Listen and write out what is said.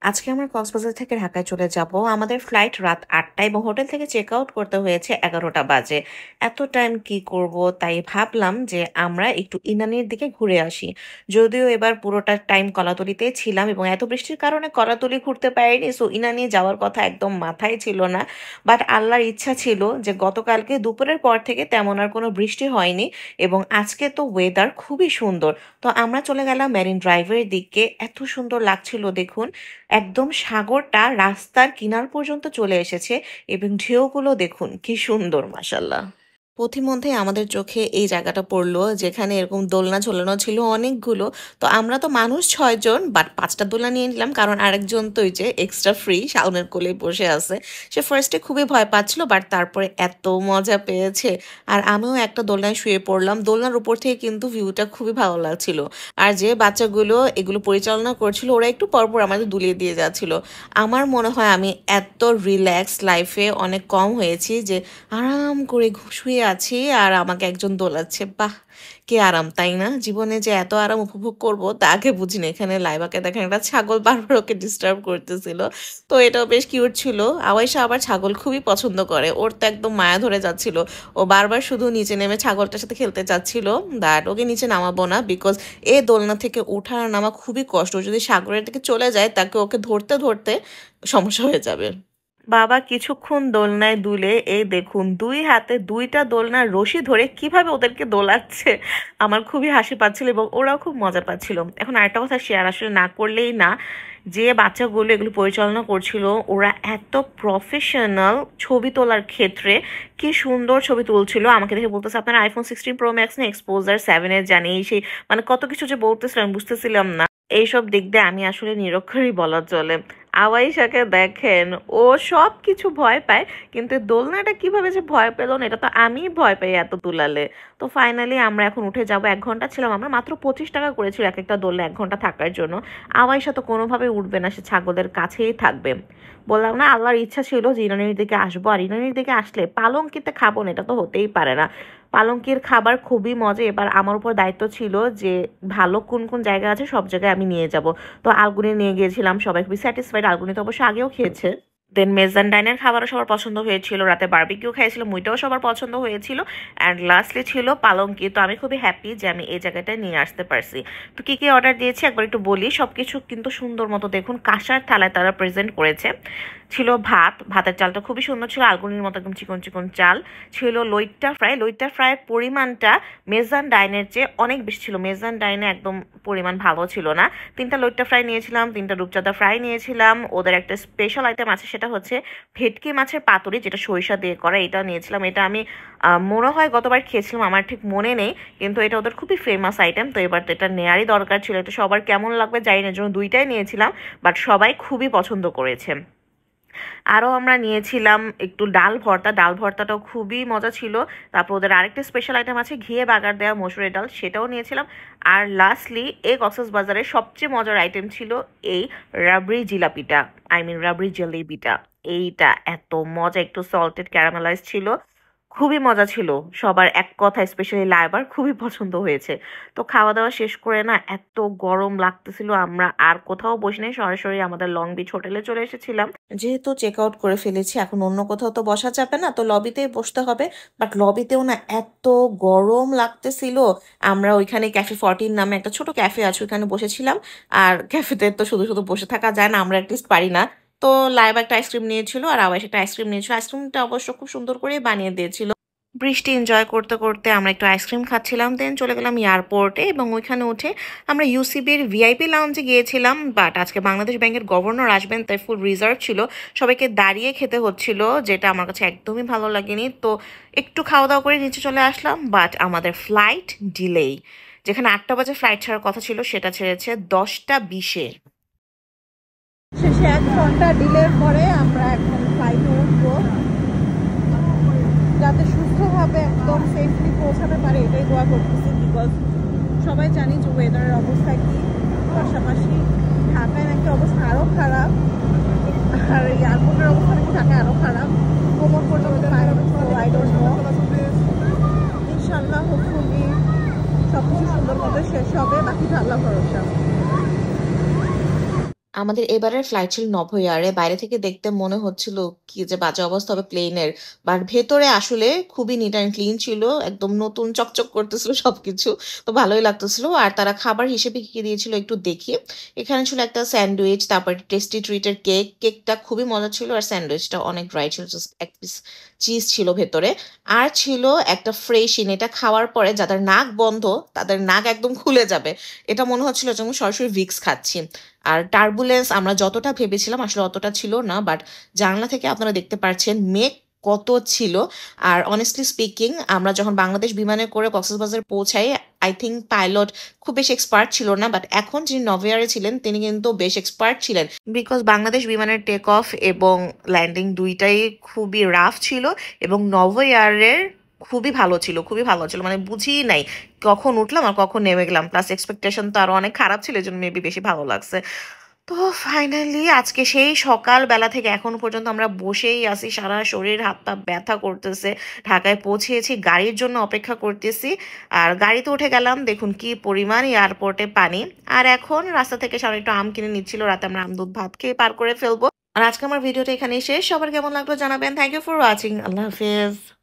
আজকে আমরা কক্সবাজার থেকে ঢাকায় চলে যাব। আমাদের ফ্লাইট রাত ৮টায় এবং হোটেল থেকে চেক আউট করতে হয়েছে ১১টা বাজে। এত টাইম কি করব, তাই ভাবলাম যে আমরা একটু ইনানির দিকে ঘুরে আসি। যদিও এবার পুরোটা টাইম কলাতলিতেই ছিলাম এবং এত বৃষ্টির কারণে কলাতলি ঘুরতে পারিনি, সো ইনানি যাওয়ার কথা একদম মাথায় ছিল না। বাট আল্লাহর ইচ্ছা ছিল যে গতকালকে দুপুরের পর থেকে তেমন আর কোনো বৃষ্টি হয়নি এবং আজকে তো ওয়েদার খুবই সুন্দর। তো আমরা চলে গেলাম মেরিন ড্রাইভের দিকে। এত সুন্দর লাগছিল দেখুন, একদম সাগরটা রাস্তার কিনার পর্যন্ত চলে এসেছে এবং ঢেউগুলো দেখুন কি সুন্দর, মাশাল্লাহ। পথিমধ্যে আমাদের চোখে এই জায়গাটা পড়লো যেখানে এরকম দোলনা ঝোলানো ছিল অনেকগুলো। তো আমরা তো মানুষ ৬ জন, বাট ৫টা দোলনা নিয়ে নিলাম কারণ আরেকজন তো ওই যে এক্সট্রা ফ্রি শাওনের কোলে বসে আছে। সে ফার্স্টে খুবই ভয় পাচ্ছিল, বাট তারপরে এত মজা পেয়েছে। আর আমিও একটা দোলনায় শুয়ে পড়লাম। দোলনার উপর থেকে কিন্তু ভিউটা খুবই ভালো লাগছিল। আর যে বাচ্চাগুলো এগুলো পরিচালনা করছিল ওরা একটু পরপর আমাদের দুলিয়ে দিয়ে যাচ্ছিল। আমার মনে হয় আমি এত রিল্যাক্স লাইফে অনেক কম হয়েছি যে আরাম করে শুয়ে আছি আর আমাকে একজন দোলাচ্ছে। বাহ, কি আরাম তাই না? জীবনে যে এত আরাম উপভোগ করব তা আগে বুঝিনি। এখানে লাইবাকে দেখেন একটা ছাগল বারবার ওকে ডিস্টার্ব করতেছিল, তো এটাও বেশ কিউট ছিল। আওয়াইশা আবার ছাগল খুবই পছন্দ করে, ওর তো একদম মায়া ধরে যাচ্ছিল। ও বারবার শুধু নিচে নেমে ছাগলটার সাথে খেলতে চাচ্ছিল। দ্যাট ওকে নিচে নামাবো না, বিকজ এ দোলনা থেকে ওঠা আর নামা খুবই কষ্ট। ও যদি সাগরের দিকে চলে যায় তাকে ওকে ধরতে ধরতে সমস্যা হয়ে যাবে। বাবা কিছুক্ষণ দোলনায় দুলে এই দেখুন ২ হাতে ২টা দোলনার রশি ধরে কিভাবে ওদেরকে দোলাচ্ছে। আমার খুবই হাসি পাচ্ছিল এবং ওরাও খুব মজা পাচ্ছিল। এখন আরেকটা কথা শেয়ার আসলে না করলেই না, যে বাচ্চাগুলো এগুলো পরিচালনা করছিল ওরা এত প্রফেশনাল ছবি তোলার ক্ষেত্রে। কি সুন্দর ছবি তুলছিল, আমাকে দেখে বলতেছে আপনার iPhone 16 Pro Max না Exposure 7 জানি সেই, মানে কত কিছু যে বলতেছিলাম বুঝতেছিলাম না। এইসব দিক দিয়ে আমি আসলে নিরক্ষরই বলা চলে। আওয়াইশাকে দেখেন, ও সব কিছু ভয় পায়, কিন্তু দোলনাটা কিভাবে যে ভয় পেল না এটা তো আমি ভয় পাই এত তুলালে। তো ফাইনালি আমরা এখন উঠে যাব। ১ ঘন্টা ছিলাম আমরা, মাত্র ২৫ টাকা করেছিল এক একটা দোলনা ১ ঘন্টা থাকার জন্য। আওয়াইশা তো কোনোভাবে উঠবে না, সে ছাগলের কাছেই থাকবে। বললাম না, আল্লাহর ইচ্ছা ছিল যে ইনানির দিকে আসবো, আর ইনানির দিকে আসলে পালঙ্কিতে খাবো না, এটা তো হতেই পারে না। পালঙ্কির খাবার খুবই মজা। এবার আমার উপর দায়িত্ব ছিল যে ভালো কোন কোন জায়গা আছে সব জায়গায় আমি নিয়ে যাব। তো আলগুনি নিয়ে গিয়েছিলাম, সবাই খুবই স্যাটিসফাইড। আলগুনি তো অবশ্য আগেও খেয়েছে। দেন মেজান ডাইনের খাবারও সবার পছন্দ হয়েছিল, রাতে বারবিকিউ খাইছিল, মুইটাও সবার পছন্দ হয়েছিল। অ্যান্ড লাস্টলি ছিল পালঙ্কি। তো আমি খুবই হ্যাপি যে আমি এই জায়গাটায় নিয়ে আসতে পারছি। তো কী কী অর্ডার দিয়েছি একবার একটু বলি। সব কিছু কিন্তু সুন্দর মতো দেখুন কাঁসার থালায় তারা প্রেজেন্ট করেছে। ছিল ভাত, ভাতের চালটা খুবই সুন্দর ছিল, আলগুনির মতো একদম চিকন চিকন চাল। ছিল লইট্টা ফ্রাই, লইট্টা ফ্রাইয়ের পরিমাণটা মেজান ডাইনের চেয়ে অনেক বেশি ছিল। মেজান ডাইনে একদম পরিমাণ ভালো ছিল না। 3টা লইট্টা ফ্রাই নিয়েছিলাম, 3টা রূপচাঁদা ফ্রাই নিয়েছিলাম। ওদের একটা স্পেশাল আইটেম আছে, সেটা হচ্ছে ভেটকি মাছের পাতুরি, যেটা সরিষা দিয়ে করা। এটা নিয়েছিলাম। এটা আমি মনে হয় গতবার খেয়েছিলাম, আমার ঠিক মনে নেই, কিন্তু এটা ওদের খুবই ফেমাস আইটেম। তো এবার তো এটা নেয়ারই দরকার ছিল। এটা সবার কেমন লাগবে জানি না, এর জন্য 2টাই নিয়েছিলাম, বাট সবাই খুবই পছন্দ করেছে। আরও আমরা নিয়েছিলাম একটু ডাল ভর্তা, ডাল ভর্তাটাও খুবই মজা ছিল। তারপর ওদের আরেকটা স্পেশাল আইটেম আছে ঘিয়ে বাগার দেওয়া মসুরের ডাল, সেটাও নিয়েছিলাম। আর লাস্টলি এই কক্সবাজারের সবচেয়ে মজার আইটেম ছিল এই রাবড়ি জিলাপিটা, রাবড়ি জলেবিটা। এইটা এত মজা, একটু সল্টেড ক্যারামেলাইজ ছিল, খুবই মজা ছিল। সবার এক কথা স্পেশালি লাইবার খুবই পছন্দ হয়েছে। তো খাওয়া দাওয়া শেষ করে না এত গরম লাগতেছিল, আমরা আর কোথাও বসে নেই, সরাসরি আমাদের লং বিচ হোটেলে চলে এসেছিলাম। যেহেতু চেক আউট করে ফেলেছি এখন অন্য কোথাও তো বসা যাবে না, তো লবিতেই বসতে হবে। বাট লবিতেও না এত গরম লাগতেছিল। আমরা ওইখানে ক্যাফে 14 নামে একটা ছোট ক্যাফে আছে, ওইখানে বসেছিলাম। আর ক্যাফেতে তো শুধু শুধু বসে থাকা যায় না, আমরা অ্যাটলিস্ট পারি না। তো লাইভ একটা আইসক্রিম নিয়েছিল আর আবার একটা আইসক্রিম নিয়েছিল। আইসক্রিমটা অবশ্য খুব সুন্দর করে বানিয়ে দিয়েছিল। বৃষ্টি এনজয় করতে করতে আমরা একটু আইসক্রিম খাচ্ছিলাম। দেন চলে গেলাম এয়ারপোর্টে এবং ওইখানে উঠে আমরা ইউসিবির ভিআইপি লাউঞ্জে গিয়েছিলাম। বাট আজকে বাংলাদেশ ব্যাংকের গভর্নর আসবেন, তাই ফুল রিজার্ভ ছিল, সবাইকে দাঁড়িয়ে খেতে হচ্ছিল, যেটা আমার কাছে একদমই ভালো লাগেনি। তো একটু খাওয়া দাওয়া করে নিচে চলে আসলাম। বাট আমাদের ফ্লাইট ডিলেই, যেখানে 8টা বাজে ফ্লাইট ছাড়ার কথা ছিল সেটা ছেড়েছে 10টা 20-এ। শেষে 1 ঘন্টা ডিলের পরে আমরা এখন ফ্লাইটে উঠবো, যাতে সুস্থভাবে একদম সেফলি পৌঁছাতে পারে এটাই দোয়া করতেছি। বিকজ সবাই জানি যে ওয়েদারের অবস্থা কি, পাশাপাশি ঢাকায় নাকি অবস্থা আরও খারাপ, আর এয়ারপোর্টের অবস্থা নাকি ঢাকায় আরও খারাপ। কোমর পর্যন্ত ইনশাল্লাহ হোপফুলি সব কিছু সুন্দর মতো শেষ হবে, বাকিটা আল্লাহ ভরসা। আমাদের এবারের ফ্লাইট ছিল নভোএয়ারে। বাইরে থেকে দেখতে মনে হচ্ছিল কি যে বাজে অবস্থা হবে প্লেনের। বাট ভেতরে আসলে খুবই নিট অ্যান্ড ক্লিন ছিল। একদম নতুন চকচক করতেছিল সবকিছু। তো ভালোই লাগতেছিল। আর তারা খাবার হিসেবে কি, কি দিয়েছিল একটু দেখি। এখানে ছিল একটা স্যান্ডউইচ, তারপর টেস্টি ট্রিটের কেক। কেকটা খুবই মজা ছিল আর স্যান্ডউইচটা অনেক ড্রাই ছিল। জাস্ট এক পিস চিজ ছিল ভেতরে। আর ছিল একটা ফ্রেশ-ইন। এটা খাওয়ার পরে যাদের নাক বন্ধ, তাদের নাক একদম খুলে যাবে। এটা মনে হচ্ছিল যেন সরাসরি ভিক্স খাচ্ছি। আর টার্বুলেন্স আমরা যতটা ভেবেছিলাম আসলে অতটা ছিল না। বাট জানলা থেকে আপনারা দেখতে পাচ্ছেন মেঘ কত ছিল। আর অনেস্টলি স্পিকিং আমরা যখন বাংলাদেশ বিমানে করে কক্সবাজার পৌঁছাই, আই থিঙ্ক পাইলট খুব বেশি এক্সপার্ট ছিল না। বাট এখন যিনি নভোএয়ারে ছিলেন তিনি কিন্তু বেশ এক্সপার্ট ছিলেন। বিকজ বাংলাদেশ বিমানের টেক অফ এবং ল্যান্ডিং দুইটাই খুবই রাফ ছিল এবং নভোএয়ারের খুবই ভালো ছিল, খুবই ভালো ছিল। মানে বুঝিই নাই কখন উঠলাম আর কখন নেমে গেলাম। প্লাস এক্সপেকটেশন তো আরো অনেক খারাপ ছিল, এজন্য মেবি বেশি ভালো লাগছে। তো ফাইনালি আজকে সেই সকালবেলা থেকে এখন পর্যন্ত আমরা বসেই আছি, সারা শরীর হাত পা ব্যথা করতেছে। ঢাকায় পৌঁছেছি, গাড়ির জন্য অপেক্ষা করতেছি। আর গাড়িতে উঠে গেলাম, দেখুন কি পরিমাণ এয়ারপোর্টে পানি। আর এখন রাস্তা থেকে সামনে একটু আম কিনে নিচ্ছিল, রাতে আমরা আম দুধ ভাত খেয়ে পার করে ফেলবো। আর আজকে আমার ভিডিওটা এখানেই শেষ। সবার কেমন লাগলো জানাবেন। Thank you for watching. আল্লাহ হাফেজ।